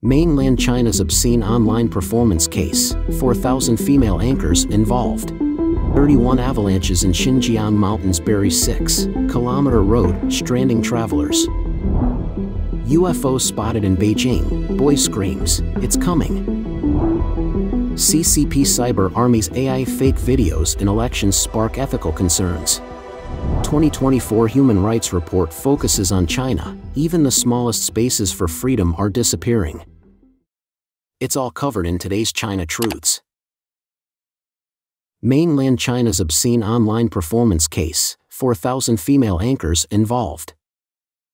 Mainland China's obscene online performance case, 4,000 female anchors involved. 31 avalanches in Xinjiang mountains bury 6-kilometer road, stranding travelers. UFO spotted in Beijing, boy screams, "It's coming." CCP Cyber Army's AI fake videos in elections spark ethical concerns. 2024 Human Rights Report focuses on China. Even the smallest spaces for freedom are disappearing. It's all covered in today's China Truths. Mainland China's obscene online performance case, 4,000 female anchors involved.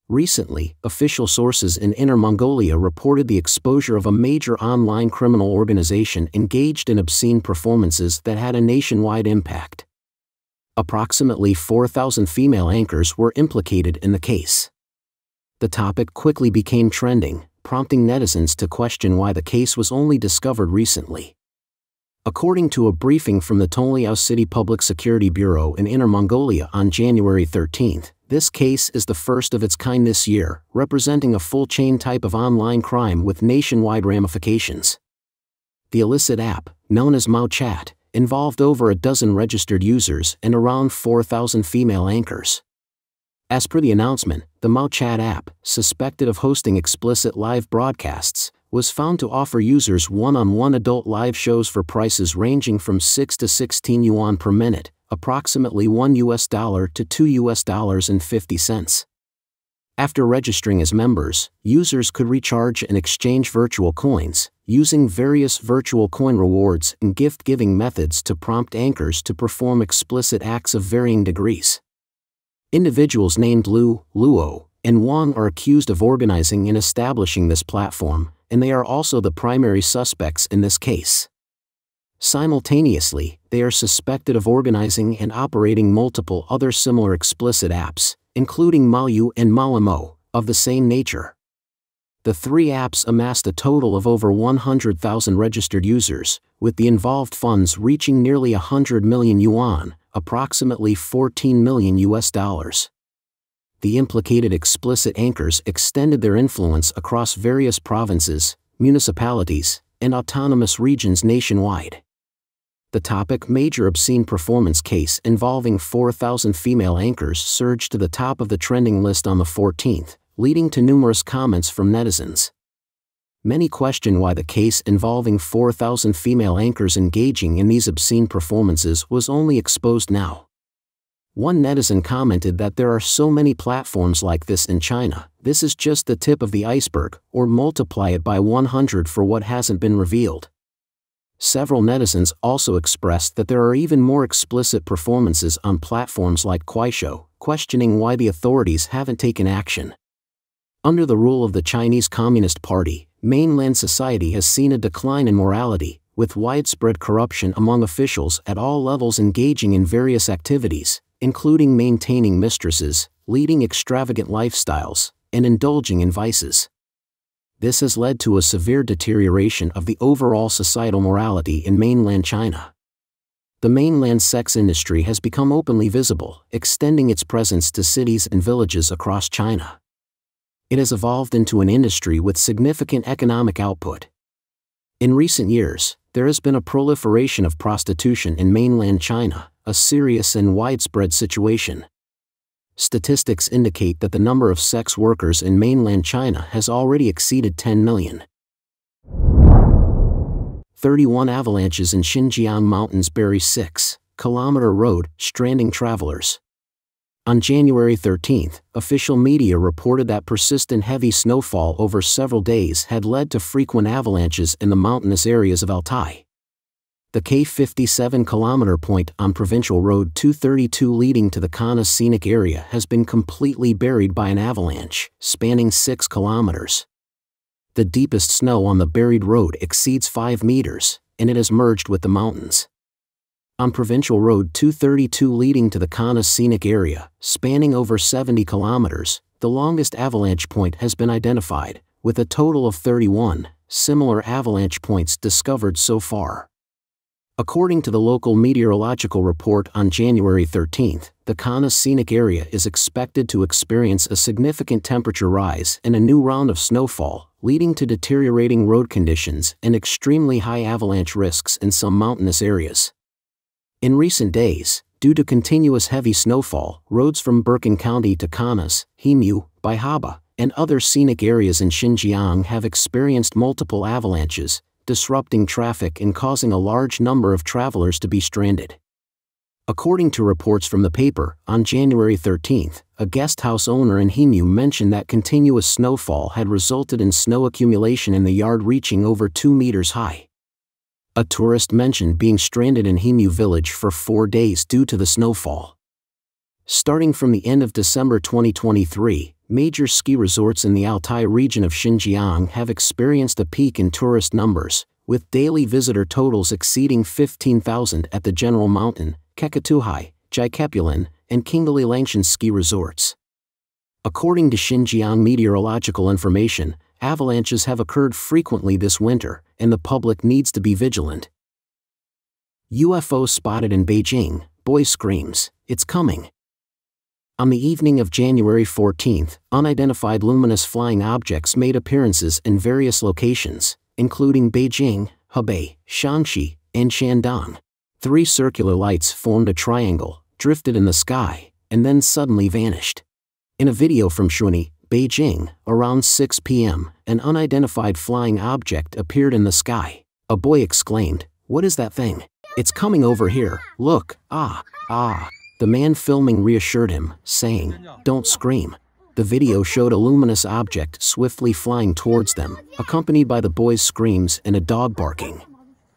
Recently, official sources in Inner Mongolia reported the exposure of a major online criminal organization engaged in obscene performances that had a nationwide impact. Approximately 4,000 female anchors were implicated in the case. The topic quickly became trending, prompting netizens to question why the case was only discovered recently. According to a briefing from the Toliao City Public Security Bureau in Inner Mongolia on January 13, this case is the first of its kind this year, representing a full-chain type of online crime with nationwide ramifications. The illicit app, known as Mao Chat, involved over a dozen registered users and around 4,000 female anchors. As per the announcement, the Mao Chat app, suspected of hosting explicit live broadcasts, was found to offer users one-on-one adult live shows for prices ranging from 6 to 16 yuan per minute, approximately $1 to $2.50. After registering as members, users could recharge and exchange virtual coins, using various virtual coin rewards and gift-giving methods to prompt anchors to perform explicit acts of varying degrees. Individuals named Lu, Luo, and Wang are accused of organizing and establishing this platform, and they are also the primary suspects in this case. Simultaneously, they are suspected of organizing and operating multiple other similar explicit apps, including Maoyu and Maomo, of the same nature. The three apps amassed a total of over 100,000 registered users, with the involved funds reaching nearly 100 million yuan, approximately $14 million. The implicated explicit anchors extended their influence across various provinces, municipalities, and autonomous regions nationwide. The topic major obscene performance case involving 4,000 female anchors surged to the top of the trending list on the 14th, leading to numerous comments from netizens. Many question why the case involving 4,000 female anchors engaging in these obscene performances was only exposed now. One netizen commented that there are so many platforms like this in China, this is just the tip of the iceberg, or multiply it by 100 for what hasn't been revealed. Several netizens also expressed that there are even more explicit performances on platforms like Kuaishou, questioning why the authorities haven't taken action. Under the rule of the Chinese Communist Party, mainland society has seen a decline in morality, with widespread corruption among officials at all levels engaging in various activities, including maintaining mistresses, leading extravagant lifestyles, and indulging in vices. This has led to a severe deterioration of the overall societal morality in mainland China. The mainland sex industry has become openly visible, extending its presence to cities and villages across China. It has evolved into an industry with significant economic output. In recent years, there has been a proliferation of prostitution in mainland China, a serious and widespread situation. Statistics indicate that the number of sex workers in mainland China has already exceeded 10 million. 31 avalanches in Xinjiang mountains bury 6-kilometer road, stranding travelers. On January 13, official media reported that persistent heavy snowfall over several days had led to frequent avalanches in the mountainous areas of Altai. The K57-kilometer point on Provincial Road 232 leading to the Kana Scenic Area has been completely buried by an avalanche, spanning 6 kilometers. The deepest snow on the buried road exceeds 5 meters, and it has merged with the mountains. On Provincial Road 232 leading to the Kana Scenic Area, spanning over 70 kilometers, the longest avalanche point has been identified, with a total of 31 similar avalanche points discovered so far. According to the local meteorological report on January 13, the Kana scenic area is expected to experience a significant temperature rise and a new round of snowfall, leading to deteriorating road conditions and extremely high avalanche risks in some mountainous areas. In recent days, due to continuous heavy snowfall, roads from Birken County to Kanas, Himyu, Baihaba, and other scenic areas in Xinjiang have experienced multiple avalanches, disrupting traffic and causing a large number of travelers to be stranded. According to reports from the paper, on January 13, a guest house owner in Himyu mentioned that continuous snowfall had resulted in snow accumulation in the yard reaching over 2 meters high. A tourist mentioned being stranded in Himyu village for 4 days due to the snowfall. Starting from the end of December 2023, major ski resorts in the Altai region of Xinjiang have experienced a peak in tourist numbers, with daily visitor totals exceeding 15,000 at the General Mountain, Kekatuhai, Jaikepulin, and Qinghai ski resorts. According to Xinjiang meteorological information, avalanches have occurred frequently this winter, and the public needs to be vigilant. UFO spotted in Beijing, boy screams, "It's coming." On the evening of January 14, unidentified luminous flying objects made appearances in various locations, including Beijing, Hebei, Shaanxi, and Shandong. 3 circular lights formed a triangle, drifted in the sky, and then suddenly vanished. In a video from Shuni, Beijing, around 6 p.m., an unidentified flying object appeared in the sky. A boy exclaimed, "What is that thing? It's coming over here, look, ah." The man filming reassured him, saying, "Don't scream." The video showed a luminous object swiftly flying towards them, accompanied by the boy's screams and a dog barking.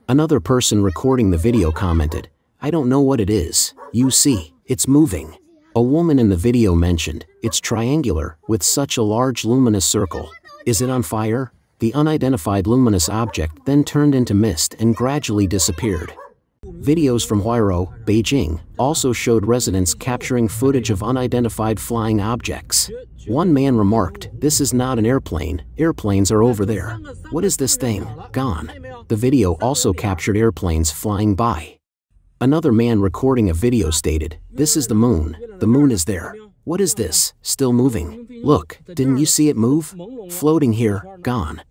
Another person recording the video commented, "I don't know what it is, you see, it's moving." A woman in the video mentioned, "It's triangular, with such a large luminous circle. Is it on fire?" The unidentified luminous object then turned into mist and gradually disappeared. Videos from Huairou, Beijing, also showed residents capturing footage of unidentified flying objects. One man remarked, "This is not an airplane, airplanes are over there. What is this thing? Gone." The video also captured airplanes flying by. Another man recording a video stated, "This is the moon is there. What is this, still moving? Look, didn't you see it move? Floating here, gone."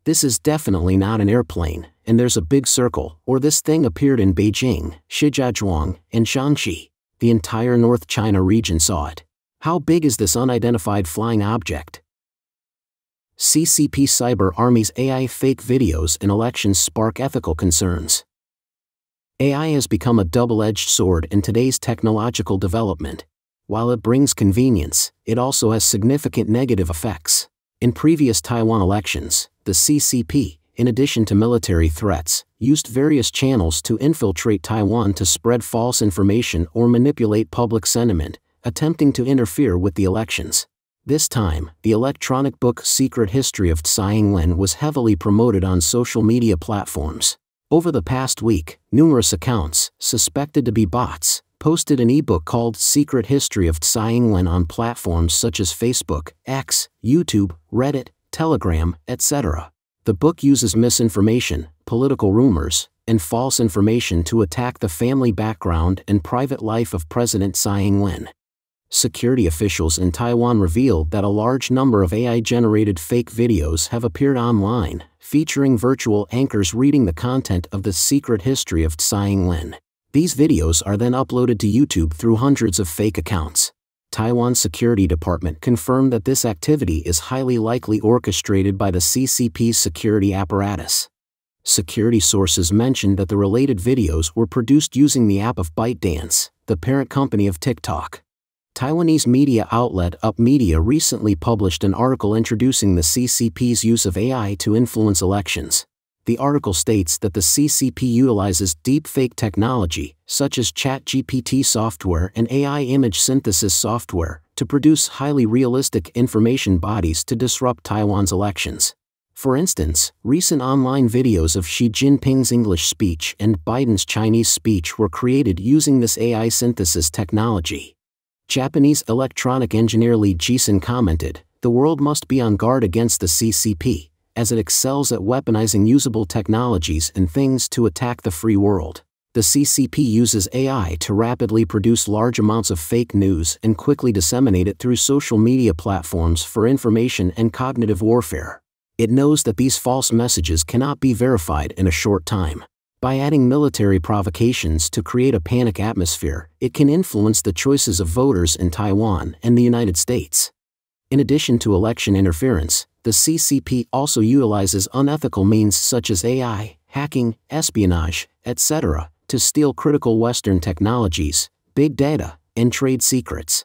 This is definitely not an airplane, and there's a big circle, or this thing appeared in Beijing, Xinjiang, and Shaanxi. The entire North China region saw it. How big is this unidentified flying object? CCP Cyber Army's AI fake videos in elections spark ethical concerns. AI has become a double-edged sword in today's technological development. While it brings convenience, it also has significant negative effects. In previous Taiwan elections, the CCP, in addition to military threats, used various channels to infiltrate Taiwan to spread false information or manipulate public sentiment, attempting to interfere with the elections. This time, the electronic book Secret History of Tsai Ing-wen was heavily promoted on social media platforms. Over the past week, numerous accounts, suspected to be bots, posted an ebook called Secret History of Tsai Ing-wen on platforms such as Facebook, X, YouTube, Reddit, Telegram, etc. The book uses misinformation, political rumors, and false information to attack the family background and private life of President Tsai Ing-wen. Security officials in Taiwan revealed that a large number of AI-generated fake videos have appeared online, featuring virtual anchors reading the content of the Secret History of Tsai Ing-wen. These videos are then uploaded to YouTube through hundreds of fake accounts. Taiwan's Security Department confirmed that this activity is highly likely orchestrated by the CCP's security apparatus. Security sources mentioned that the related videos were produced using the app of ByteDance, the parent company of TikTok. Taiwanese media outlet Up Media recently published an article introducing the CCP's use of AI to influence elections. The article states that the CCP utilizes deepfake technology, such as ChatGPT software and AI image synthesis software, to produce highly realistic information bodies to disrupt Taiwan's elections. For instance, recent online videos of Xi Jinping's English speech and Biden's Chinese speech were created using this AI synthesis technology. Japanese electronic engineer Lee Jisen commented, "The world must be on guard against the CCP, as it excels at weaponizing usable technologies and things to attack the free world." The CCP uses AI to rapidly produce large amounts of fake news and quickly disseminate it through social media platforms for information and cognitive warfare. It knows that these false messages cannot be verified in a short time. By adding military provocations to create a panic atmosphere, it can influence the choices of voters in Taiwan and the United States. In addition to election interference, the CCP also utilizes unethical means such as AI, hacking, espionage, etc., to steal critical Western technologies, big data, and trade secrets.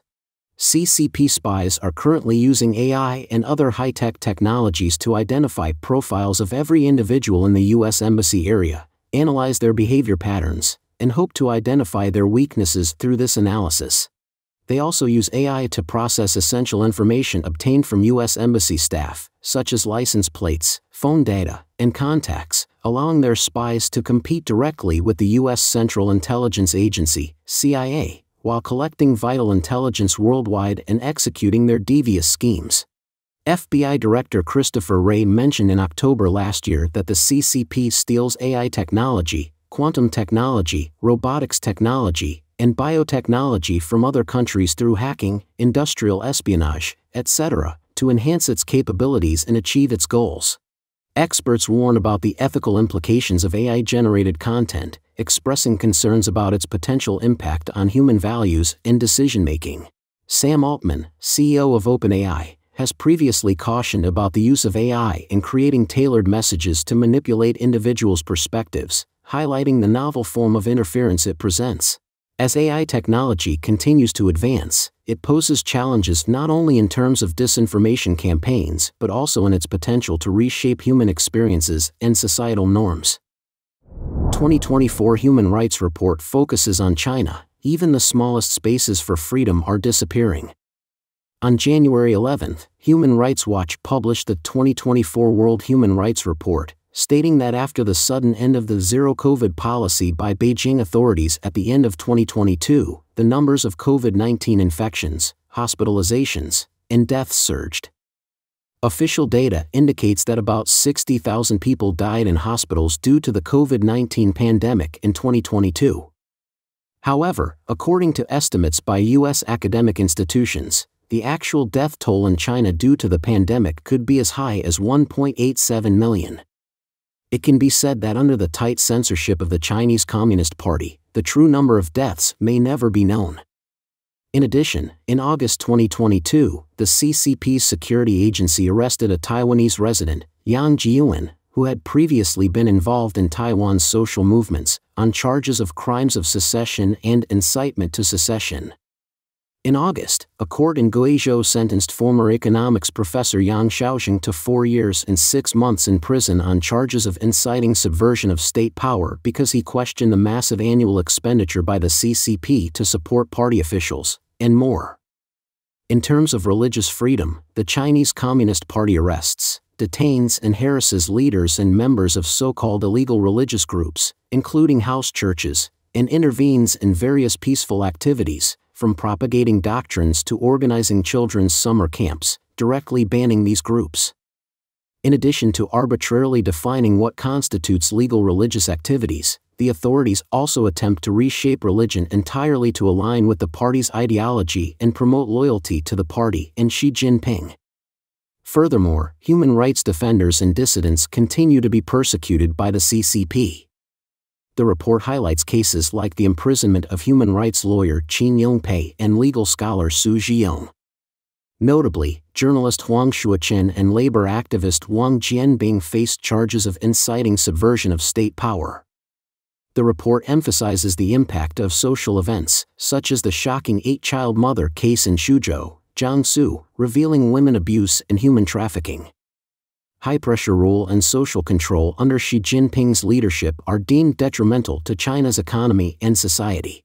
CCP spies are currently using AI and other high-tech technologies to identify profiles of every individual in the U.S. Embassy area, analyze their behavior patterns, and hope to identify their weaknesses through this analysis. They also use AI to process essential information obtained from U.S. Embassy staff, such as license plates, phone data, and contacts, allowing their spies to compete directly with the U.S. Central Intelligence Agency, CIA, while collecting vital intelligence worldwide and executing their devious schemes. FBI Director Christopher Wray mentioned in October last year that the CCP steals AI technology, quantum technology, robotics technology, and biotechnology from other countries through hacking, industrial espionage, etc., to enhance its capabilities and achieve its goals. Experts warn about the ethical implications of AI-generated content, expressing concerns about its potential impact on human values and decision-making. Sam Altman, CEO of OpenAI, has previously cautioned about the use of AI in creating tailored messages to manipulate individuals' perspectives, highlighting the novel form of interference it presents. As AI technology continues to advance, it poses challenges not only in terms of disinformation campaigns but also in its potential to reshape human experiences and societal norms. 2024 Human Rights Report focuses on China. Even the smallest spaces for freedom are disappearing. On January 11, Human Rights Watch published the 2024 World Human Rights Report, stating that after the sudden end of the zero-COVID policy by Beijing authorities at the end of 2022, the numbers of COVID-19 infections, hospitalizations, and deaths surged. Official data indicates that about 60,000 people died in hospitals due to the COVID-19 pandemic in 2022. However, according to estimates by U.S. academic institutions, the actual death toll in China due to the pandemic could be as high as 1.87 million. It can be said that under the tight censorship of the Chinese Communist Party, the true number of deaths may never be known. In addition, in August 2022, the CCP's security agency arrested a Taiwanese resident, Yang Jiyuan, who had previously been involved in Taiwan's social movements, on charges of crimes of secession and incitement to secession. In August, a court in Guizhou sentenced former economics professor Yang Shaoxing to 4 years and 6 months in prison on charges of inciting subversion of state power because he questioned the massive annual expenditure by the CCP to support party officials, and more. In terms of religious freedom, the Chinese Communist Party arrests, detains and harasses leaders and members of so-called illegal religious groups, including house churches, and intervenes in various peaceful activities, from propagating doctrines to organizing children's summer camps, directly banning these groups. In addition to arbitrarily defining what constitutes legal religious activities, the authorities also attempt to reshape religion entirely to align with the party's ideology and promote loyalty to the party and Xi Jinping. Furthermore, human rights defenders and dissidents continue to be persecuted by the CCP. The report highlights cases like the imprisonment of human rights lawyer Qin Yongpei and legal scholar Su Zhiyong. Notably, journalist Huang Shuochen and labor activist Wang Jianbing faced charges of inciting subversion of state power. The report emphasizes the impact of social events, such as the shocking 8-child mother case in Suzhou, Jiangsu, revealing women abuse and human trafficking. High-pressure rule and social control under Xi Jinping's leadership are deemed detrimental to China's economy and society.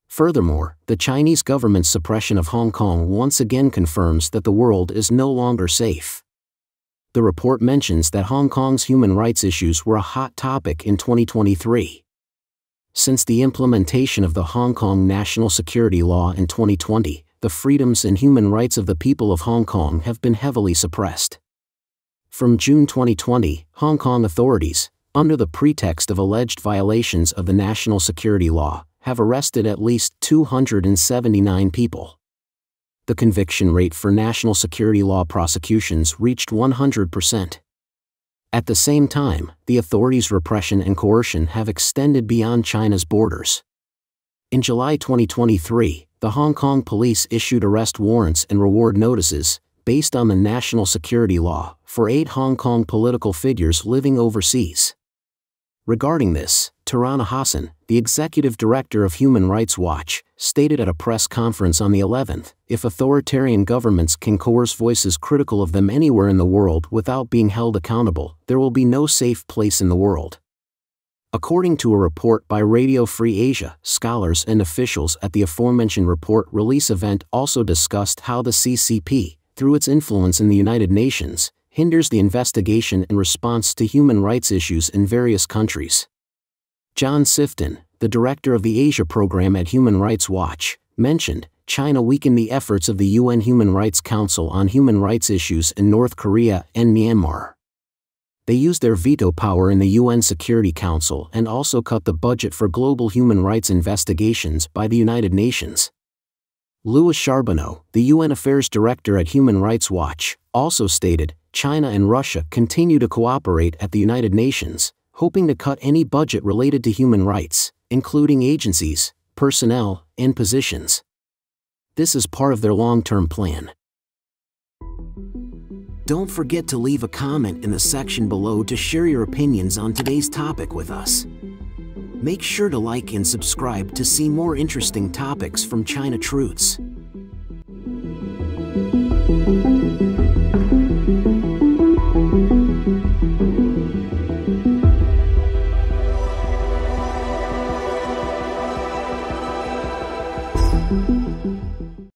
Furthermore, the Chinese government's suppression of Hong Kong once again confirms that the world is no longer safe. The report mentions that Hong Kong's human rights issues were a hot topic in 2023. Since the implementation of the Hong Kong National Security Law in 2020, the freedoms and human rights of the people of Hong Kong have been heavily suppressed. From June 2020, Hong Kong authorities, under the pretext of alleged violations of the national security law, have arrested at least 279 people. The conviction rate for national security law prosecutions reached 100%. At the same time, the authorities' repression and coercion have extended beyond China's borders. In July 2023, the Hong Kong police issued arrest warrants and reward notices, based on the national security law, for 8 Hong Kong political figures living overseas. Regarding this, Tarana Hassan, the executive director of Human Rights Watch, stated at a press conference on the 11th, if authoritarian governments can coerce voices critical of them anywhere in the world without being held accountable, there will be no safe place in the world. According to a report by Radio Free Asia, scholars and officials at the aforementioned report release event also discussed how the CCP, through its influence in the United Nations, hinders the investigation and response to human rights issues in various countries. John Sifton, the director of the Asia program at Human Rights Watch, mentioned, China weakened the efforts of the UN Human Rights Council on human rights issues in North Korea and Myanmar. They used their veto power in the UN Security Council and also cut the budget for global human rights investigations by the United Nations. Louis Charbonneau, the UN Affairs Director at Human Rights Watch, also stated, China and Russia continue to cooperate at the United Nations, hoping to cut any budget related to human rights, including agencies, personnel, and positions. This is part of their long-term plan. Don't forget to leave a comment in the section below to share your opinions on today's topic with us. Make sure to like and subscribe to see more interesting topics from China Truths.